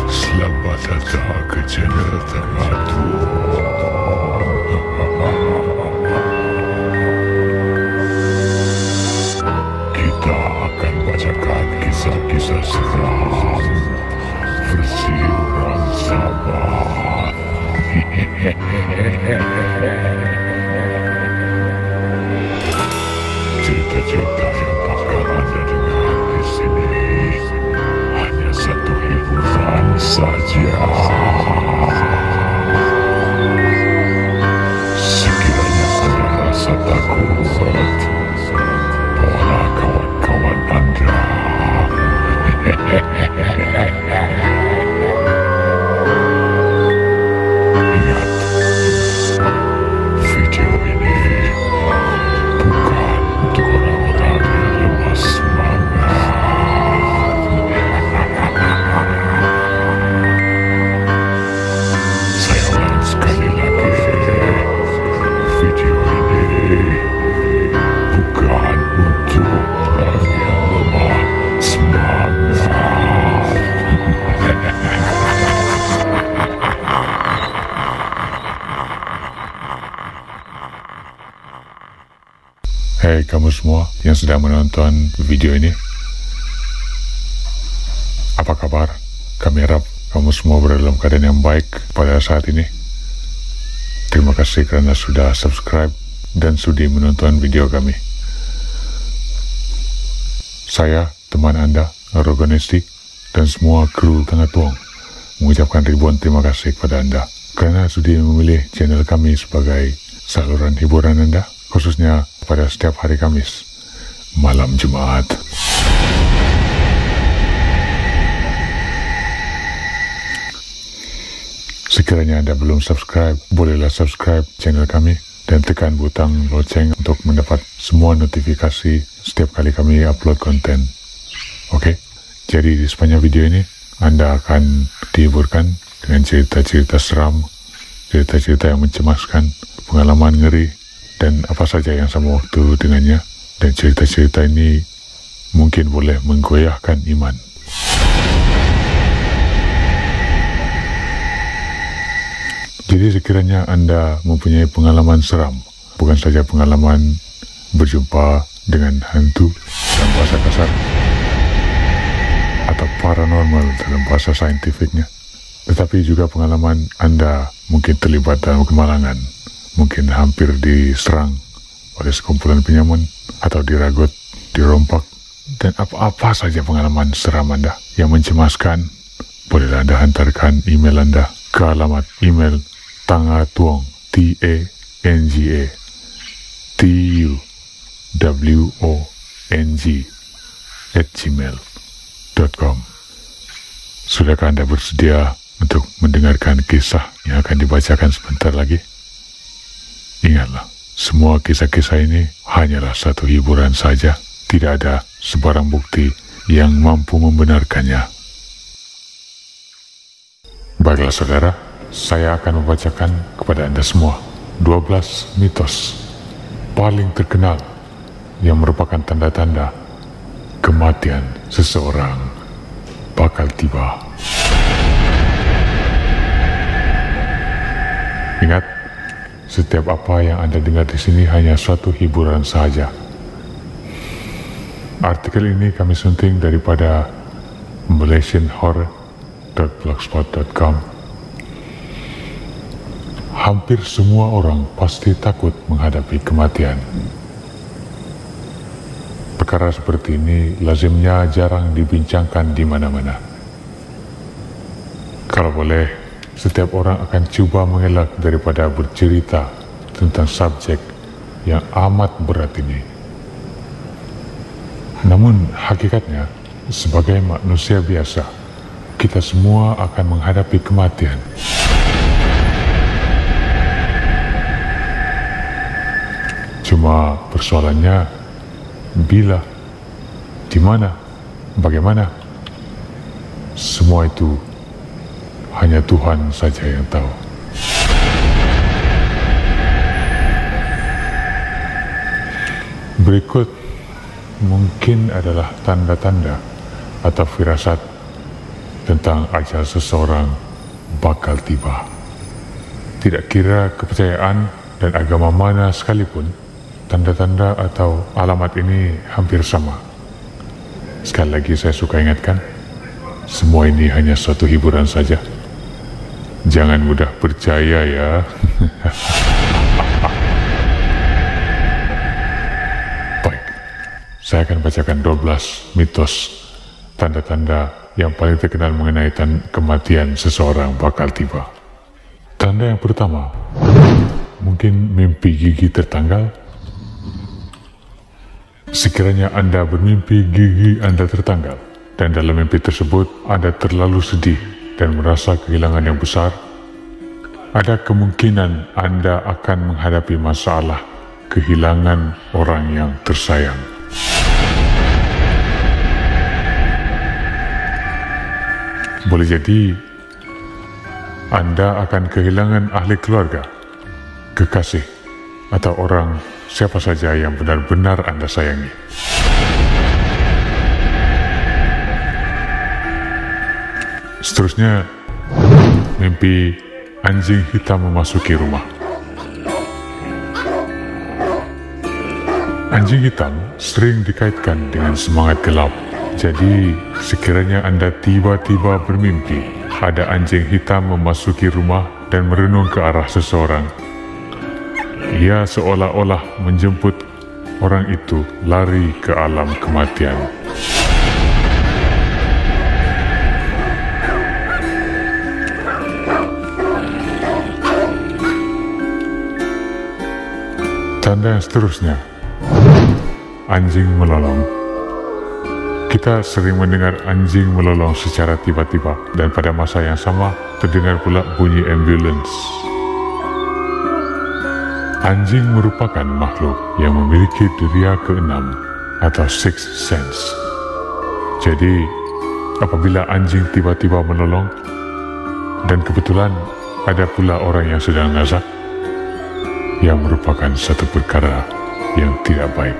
Selamat datang ke channel Tengatu. Kita akan bacakan kisah-kisah seram versi orang Sabah. Cerita-cerita yang bakal Anda dengar di sini hanya satu hiburan saja. Sekiranya Anda rasa takut, bawalah kawan-kawan Anda. Ingat, video ini bukan untuk orang-orang yang lemah semangat. Saya ulang sekali lagi, video ini bukan untuk orang yang lemah semangat. Hei kamu semua yang sedang menonton video ini, apa kabar? Kami harap kamu semua berada dalam keadaan yang baik pada saat ini. Terima kasih karena sudah subscribe dan sudi menonton video kami. Saya, teman Anda, Rogonesti, dan semua kru Tengah Tuang mengucapkan ribuan terima kasih kepada Anda karena sudi memilih channel kami sebagai saluran hiburan Anda, khususnya pada setiap hari Kamis, malam Jumat. Sekiranya Anda belum subscribe, bolehlah subscribe channel kami dan tekan butang lonceng untuk mendapat semua notifikasi setiap kali kami upload konten. Oke, jadi di sepanjang video ini Anda akan dihiburkan dengan cerita-cerita seram, cerita-cerita yang mencemaskan, pengalaman ngeri, dan apa saja yang sama waktu dengannya. Dan cerita-cerita ini mungkin boleh menggoyahkan iman. Jadi sekiranya Anda mempunyai pengalaman seram, bukan saja pengalaman berjumpa dengan hantu dalam bahasa kasar atau paranormal dalam bahasa saintifiknya, tetapi juga pengalaman Anda mungkin terlibat dalam kemalangan, mungkin hampir diserang oleh sekumpulan penyamun, atau diragut, dirompak, dan apa-apa saja pengalaman seram Anda yang mencemaskan, bolehlah Anda hantarkan email Anda ke alamat email tangatuang, tangatuong@gmail.com. Sudahkah Anda bersedia untuk mendengarkan kisah yang akan dibacakan sebentar lagi? Ingatlah, semua kisah-kisah ini hanyalah satu hiburan saja. Tidak ada sebarang bukti yang mampu membenarkannya. Baiklah saudara, saya akan membacakan kepada Anda semua 12 mitos paling terkenal yang merupakan tanda-tanda kematian seseorang bakal tiba. Ingat, setiap apa yang Anda dengar di sini hanya suatu hiburan saja. Artikel ini kami sunting daripada malaysianhorror.blogspot.com. Hampir semua orang pasti takut menghadapi kematian. Perkara seperti ini lazimnya jarang dibincangkan di mana-mana. Kalau boleh, setiap orang akan cuba mengelak daripada bercerita tentang subjek yang amat berat ini. Namun hakikatnya, sebagai manusia biasa, kita semua akan menghadapi kematian. Cuma persoalannya, bila, di mana, bagaimana, semua itu hanya Tuhan saja yang tahu. Berikut mungkin adalah tanda-tanda atau firasat tentang ajal seseorang bakal tiba. Tidak kira kepercayaan dan agama mana sekalipun, tanda-tanda atau alamat ini hampir sama. Sekali lagi saya suka ingatkan, semua ini hanya suatu hiburan saja. Jangan mudah percaya ya. Baik, saya akan bacakan 12 mitos tanda-tanda yang paling terkenal mengenai kematian seseorang bakal tiba. Tanda yang pertama, mungkin mimpi gigi tertanggal. Sekiranya Anda bermimpi gigi Anda tertanggal, dan dalam mimpi tersebut Anda terlalu sedih dan merasa kehilangan yang besar, ada kemungkinan Anda akan menghadapi masalah kehilangan orang yang tersayang. Boleh jadi Anda akan kehilangan ahli keluarga, kekasih, atau orang siapa saja yang benar-benar Anda sayangi. Seterusnya, mimpi anjing hitam memasuki rumah. Anjing hitam sering dikaitkan dengan semangat gelap. Jadi, sekiranya Anda tiba-tiba bermimpi ada anjing hitam memasuki rumah dan merenung ke arah seseorang, ia seolah-olah menjemput orang itu lari ke alam kematian. Tanda yang seterusnya, anjing melolong. Kita sering mendengar anjing melolong secara tiba-tiba, dan pada masa yang sama terdengar pula bunyi ambulans. Anjing merupakan makhluk yang memiliki deria keenam atau sixth sense. Jadi, apabila anjing tiba-tiba menolong dan kebetulan ada pula orang yang sedang ngazak, yang merupakan satu perkara yang tidak baik.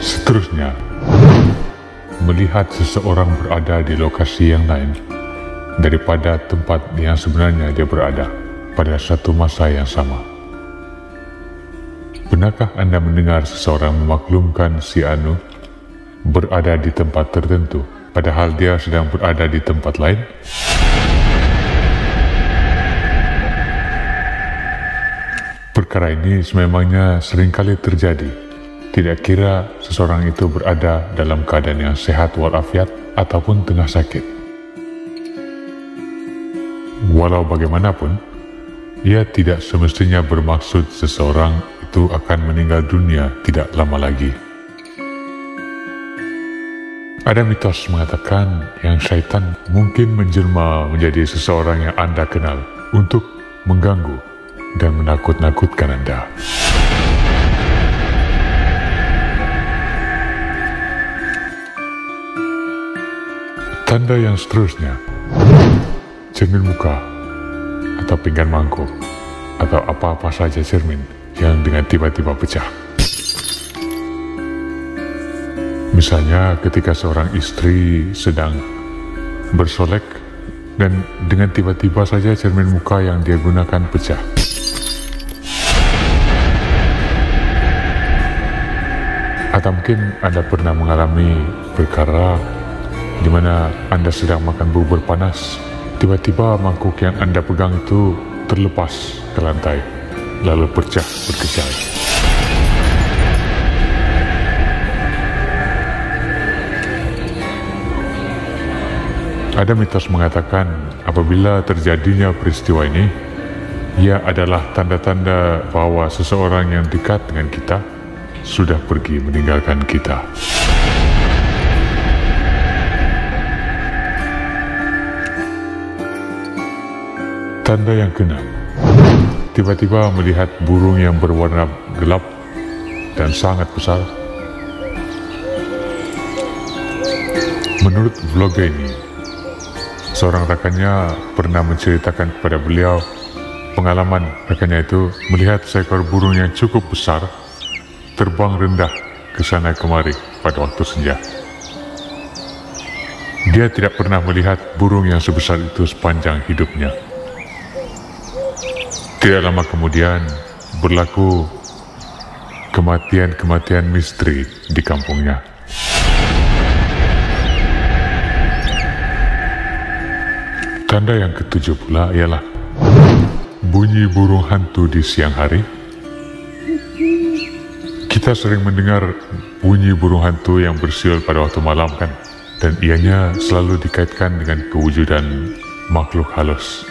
Seterusnya, melihat seseorang berada di lokasi yang lain daripada tempat yang sebenarnya dia berada pada satu masa yang sama. Pernahkah Anda mendengar seseorang memaklumkan si Anu berada di tempat tertentu padahal dia sedang berada di tempat lain? Perkara ini sememangnya seringkali terjadi, tidak kira seseorang itu berada dalam keadaan yang sehat walafiat ataupun tengah sakit. Walau bagaimanapun, ia tidak semestinya bermaksud seseorang itu akan meninggal dunia tidak lama lagi. Ada mitos mengatakan yang syaitan mungkin menjelma menjadi seseorang yang Anda kenal untuk mengganggu dan menakut-nakutkan Anda. Tanda yang seterusnya, cermin muka atau pinggan mangkuk atau apa-apa saja cermin yang dengan tiba-tiba pecah. Misalnya ketika seorang istri sedang bersolek dan dengan tiba-tiba saja cermin muka yang dia gunakan pecah. Atau mungkin Anda pernah mengalami perkara di mana Anda sedang makan bubur panas, tiba-tiba mangkuk yang Anda pegang itu terlepas ke lantai, lalu pecah berkecai. Ada mitos mengatakan apabila terjadinya peristiwa ini, ia adalah tanda-tanda bahwa seseorang yang dekat dengan kita sudah pergi meninggalkan kita. Tanda yang keenam, tiba-tiba melihat burung yang berwarna gelap dan sangat besar. Menurut vlogger ini, seorang rekannya pernah menceritakan kepada beliau pengalaman rekannya itu melihat seekor burung yang cukup besar terbang rendah ke sana kemari pada waktu senja. Dia tidak pernah melihat burung yang sebesar itu sepanjang hidupnya. Tidak lama kemudian berlaku kematian misteri di kampungnya. Tanda yang ketujuh pula ialah bunyi burung hantu di siang hari. Kita sering mendengar bunyi burung hantu yang bersiul pada waktu malam kan, dan ianya selalu dikaitkan dengan kewujudan makhluk halus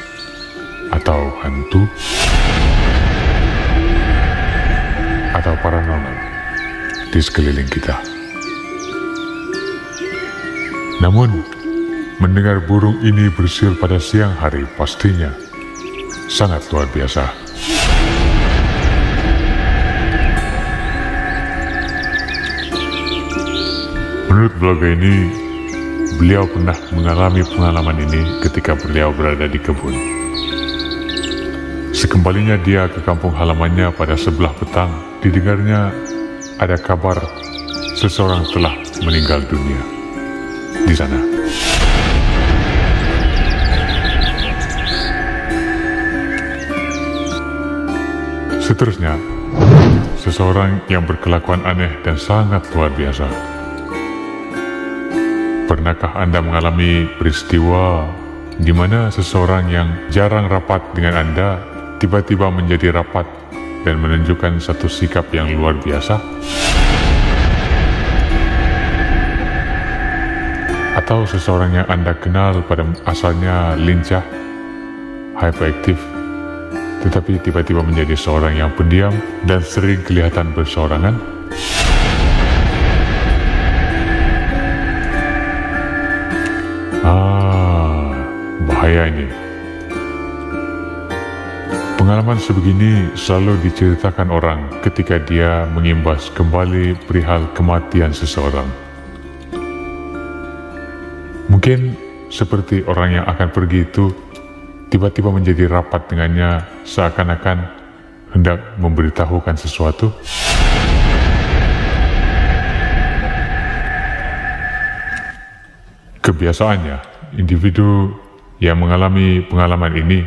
atau hantu atau paranormal di sekeliling kita. Namun, mendengar burung ini bersiul pada siang hari pastinya sangat luar biasa. Menurut vlogger ini, beliau pernah mengalami pengalaman ini ketika beliau berada di kebun. Sekembalinya dia ke kampung halamannya pada sebelah petang, didengarnya ada kabar seseorang telah meninggal dunia di sana. Seterusnya, seseorang yang berkelakuan aneh dan sangat luar biasa. Pernahkah Anda mengalami peristiwa di mana seseorang yang jarang rapat dengan Anda tiba-tiba menjadi rapat dan menunjukkan satu sikap yang luar biasa? Atau seseorang yang Anda kenal pada asalnya lincah, hyperaktif, tetapi tiba-tiba menjadi seorang yang pendiam dan sering kelihatan berseorangan? Bahaya ini. Pengalaman sebegini selalu diceritakan orang ketika dia mengimbas kembali perihal kematian seseorang. Mungkin seperti orang yang akan pergi itu tiba-tiba menjadi rapat dengannya seakan-akan hendak memberitahukan sesuatu. Kebiasaannya, individu yang mengalami pengalaman ini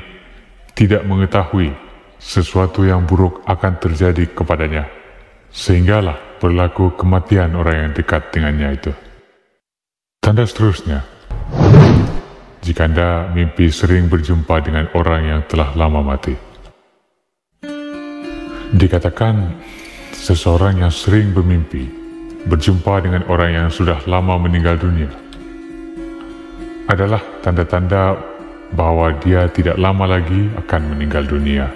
tidak mengetahui sesuatu yang buruk akan terjadi kepadanya, sehinggalah berlaku kematian orang yang dekat dengannya itu. Tanda seterusnya, jika Anda mimpi sering berjumpa dengan orang yang telah lama mati. Dikatakan seseorang yang sering bermimpi berjumpa dengan orang yang sudah lama meninggal dunia adalah tanda-tanda bahwa dia tidak lama lagi akan meninggal dunia.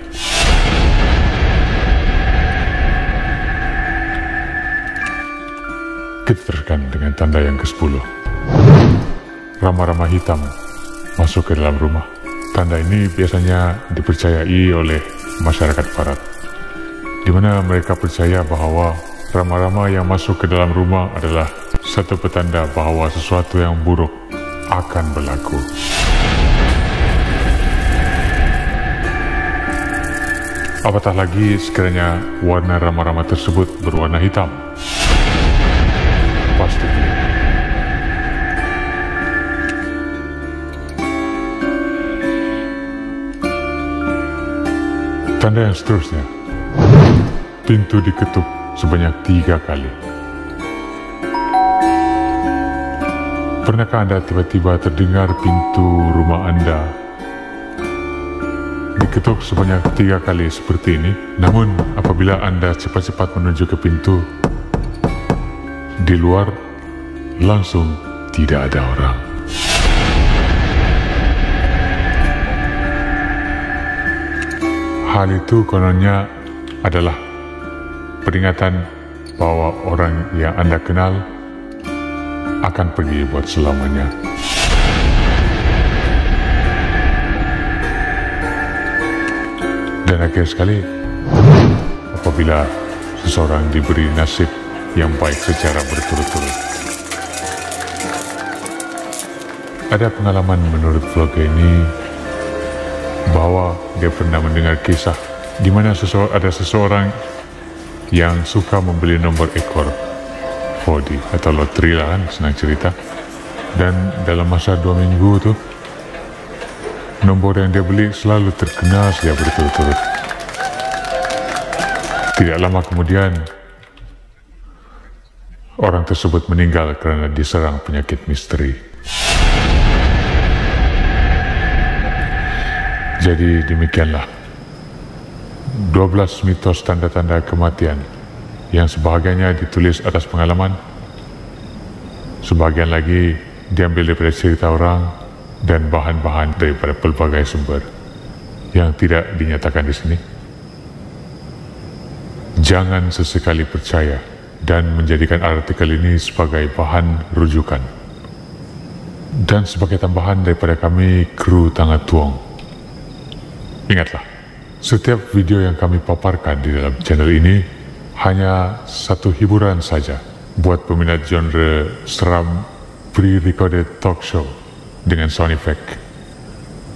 Kita teruskan dengan tanda yang ke-10. Rama-rama hitam masuk ke dalam rumah. Tanda ini biasanya dipercayai oleh masyarakat barat, di mana mereka percaya bahwa rama-rama yang masuk ke dalam rumah adalah satu petanda bahwa sesuatu yang buruk akan berlaku. Apatah lagi sekiranya warna rama-rama tersebut berwarna hitam. Pasti. Tanda yang seterusnya, pintu diketuk sebanyak 3 kali. Pernahkah Anda tiba-tiba terdengar pintu rumah Anda diketuk sebanyak 3 kali seperti ini? Namun apabila Anda cepat-cepat menuju ke pintu, di luar langsung tidak ada orang. hal itu kononnya adalah peringatan bahwa orang yang Anda kenal akan pergi buat selamanya. Dan akhir sekali, apabila seseorang diberi nasib yang baik secara berturut-turut. Ada pengalaman menurut vlogger ini bahwa dia pernah mendengar kisah di mana ada seseorang yang suka membeli nomor ekor 4D atau loteri lah kan, senang cerita. Dan dalam masa 2 minggu tu, nombor yang dia beli selalu terkena saja berturut-turut. Tidak lama kemudian, orang tersebut meninggal kerana diserang penyakit misteri. Jadi demikianlah 12 mitos tanda-tanda kematian yang sebahagiannya ditulis atas pengalaman, sebahagian lagi diambil daripada cerita orang dan bahan-bahan daripada pelbagai sumber yang tidak dinyatakan di sini. Jangan sesekali percaya dan menjadikan artikel ini sebagai bahan rujukan. Dan sebagai tambahan daripada kami, kru Tangga Tuong, ingatlah, setiap video yang kami paparkan di dalam channel ini hanya satu hiburan saja buat peminat genre seram pre-recorded talk show dengan sound effect.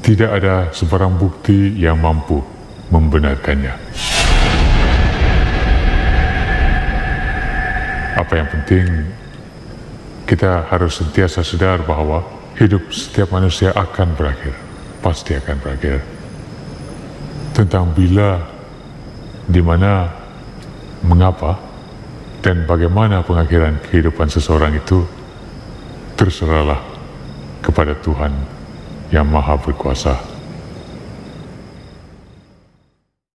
Tidak ada sebarang bukti yang mampu membenarkannya. Apa yang penting, kita harus sentiasa sadar bahawa hidup setiap manusia akan berakhir, pasti akan berakhir. Tentang bila, di mana, mengapa, dan bagaimana pengakhiran kehidupan seseorang itu, terserahlah kepada Tuhan yang Maha Berkuasa.